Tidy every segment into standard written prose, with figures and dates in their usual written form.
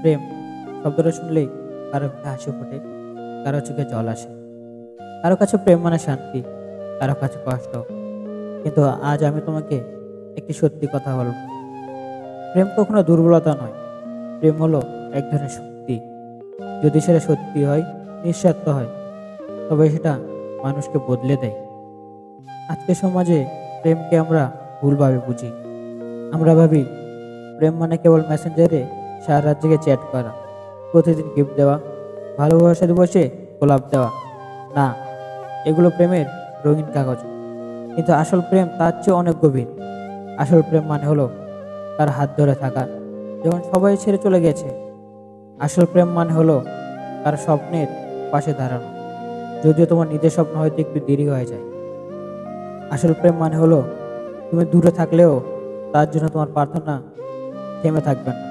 প্রেম শব্দটা শুনলেই কারো মুখে হাসি ফোটে, কারো চোখে জল আসে। কারো কাছে প্রেম মানে শান্তি, কারো কাছে কষ্ট। কিন্তু আজ আমি তোমাকে একটি সত্যি কথা বলবো। প্রেম কখনো দুর্বলতা নয়, প্রেম হলো এক ধরনের শক্তি। যদি সেটা সত্যি হয়, নিঃস্বার্থ হয়, তবে সেটা মানুষকে বদলে দেয়। আজকের সমাজে প্রেমকে আমরা ভুলভাবে বুঝি। আমরা ভাবি প্রেম মানে কেবল মেসেঞ্জারে সারা রাত জেগে চ্যাট করা, প্রতিদিন গিফট দেওয়া, ভালোবাসা দিবসে গোলাপ দেওয়া। না, এগুলো প্রেমের রঙিন কাগজ। কিন্তু আসল প্রেম তার চেয়ে অনেক গভীর। আসল প্রেম মানে হলো তার হাত ধরে থাকা যখন সবাই ছেড়ে চলে গেছে। আসল প্রেম মানে হলো তার স্বপ্নের পাশে দাঁড়ানো, যদিও তোমার নিজের স্বপ্ন হয়তো একটু দেরি হয়ে যায়। আসল প্রেম মানে হলো তুমি দূরে থাকলেও তার জন্য তোমার প্রার্থনা থেমে থাকবে না।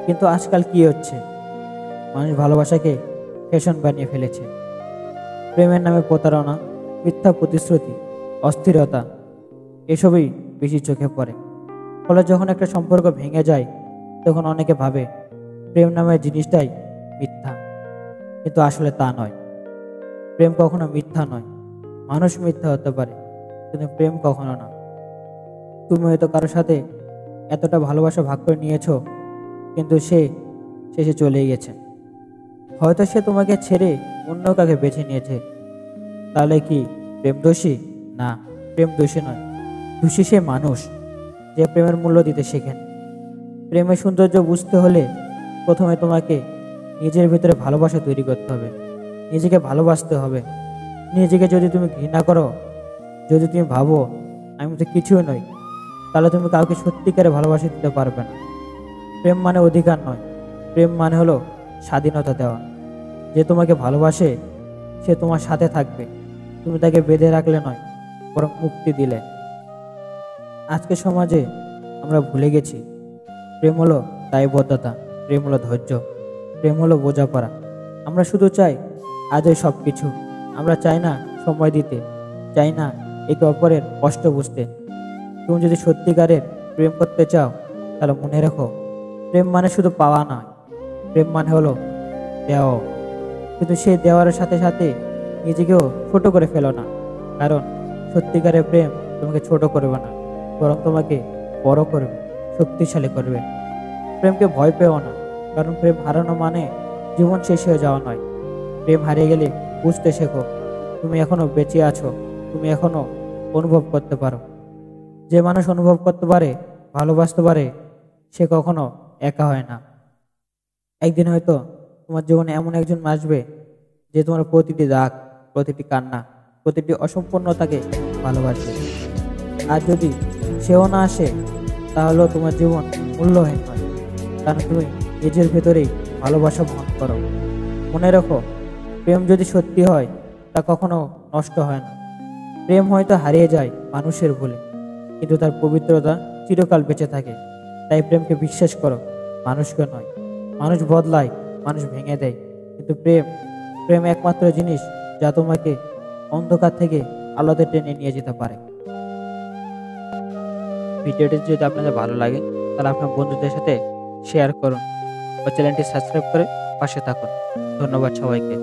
কিন্তু আজকাল কি হচ্ছে, মানুষ ভালোবাসাকে ফ্যাশন বানিয়ে ফেলেছে। প্রেমের নামে প্রতারণা, মিথ্যা প্রতিশ্রুতি, অস্থিরতা, এসবই বেশি চোখে পড়ে। ফলে যখন একটা সম্পর্ক ভেঙে যায়, তখন অনেকে ভাবে প্রেম নামের জিনিসটাই মিথ্যা। কিন্তু আসলে তা নয়। প্রেম কখনো মিথ্যা নয়। মানুষ মিথ্যা হতে পারে, কিন্তু প্রেম কখনো না। তুমি হয়তো কারোর সাথে এতটা ভালোবাসা ভাগ করে নিয়েছো, কিন্তু সে শেষে চলেই গেছে। হয়তো সে তোমাকে ছেড়ে অন্য কাউকে বেছে নিয়েছে। তাহলে কি প্রেম দোষী? না, প্রেম দোষী নয়। দোষী সে মানুষ যে প্রেমের মূল্য দিতে শেখেন। প্রেমের সৌন্দর্য বুঝতে হলে প্রথমে তোমাকে নিজের ভিতরে ভালোবাসা তৈরি করতে হবে। নিজেকে ভালোবাসতে হবে। নিজেকে যদি তুমি ঘৃণা করো, যদি তুমি ভাবো আমি তো কিছুই নই, তাহলে তুমি কাউকে সত্যিকারে ভালোবাসা দিতে পারবে না। প্রেম মানে অধিকার নয়, প্রেম মানে হলো স্বাধীনতা দেওয়া। যে তোমাকে ভালোবাসে সে তোমার সাথে থাকবে, তুমি তাকে বেঁধে রাখলে নয়, বরং মুক্তি দিলে। আজকের সমাজে আমরা ভুলে গেছি প্রেম হলো দায়বদ্ধতা, প্রেম হলো ধৈর্য, প্রেম হলো বোঝাপড়া। আমরা শুধু চাই আজই সব কিছু। আমরা চাই না সময় দিতে, চাই না একে অপরের কষ্ট বুঝতে। তুমি যদি সত্যিকারের প্রেম করতে চাও, তাহলে মনে রাখো প্রেম মানে শুধু পাওয়া নয়, প্রেম মানে হলো দেওয়া। কিন্তু সেই দেওয়ার সাথে সাথে নিজেকেও ছোট করে ফেলো না, কারণ সত্যিকারের প্রেম তোমাকে ছোট করবে না, বরং তোমাকে বড় করবে, শক্তিশালী করবে। প্রেমকে ভয় পেও না, কারণ প্রেম হারানো মানে জীবন শেষ হয়ে যাওয়া নয়। প্রেম হারিয়ে গেলে বুঝতে শেখো তুমি এখনো বেঁচে আছো, তুমি এখনো অনুভব করতে পারো। যে মানুষ অনুভব করতে পারে, ভালোবাসতে পারে, সে কখনো একা হয় না। একদিন হয়তো তোমার জীবনে এমন একজন আসবে যে তোমার প্রতিটি রাগ, প্রতিটি কান্না, প্রতিটি অসম্পূর্ণতাকে ভালোবাসবে। আর যদি সেও না আসে, তাহলেও তোমার জীবন মূল্যহীন নয়, কারণ তুমি নিজের ভেতরেই ভালোবাসা বহন করো। মনে রাখো, প্রেম যদি সত্যি হয় তা কখনো নষ্ট হয় না। প্রেম হয়তো হারিয়ে যায় মানুষের ভুলে, কিন্তু তার পবিত্রতা চিরকাল বেঁচে থাকে। তাই প্রেমকে বিশ্বাস করো, মানুষকে নয়। মানুষ বদলায়, মানুষ ভেঙে দেয়, কিন্তু প্রেম প্রেম একমাত্র জিনিস যা তোমাকে অন্ধকার থেকে আলোতে টেনে নিয়ে যেতে পারে। ভিডিওটি যদি আপনাদের ভালো লাগে, তাহলে আপনার বন্ধুদের সাথে শেয়ার করুন ও চ্যানেলটি সাবস্ক্রাইব করে পাশে থাকুন। ধন্যবাদ সবাইকে।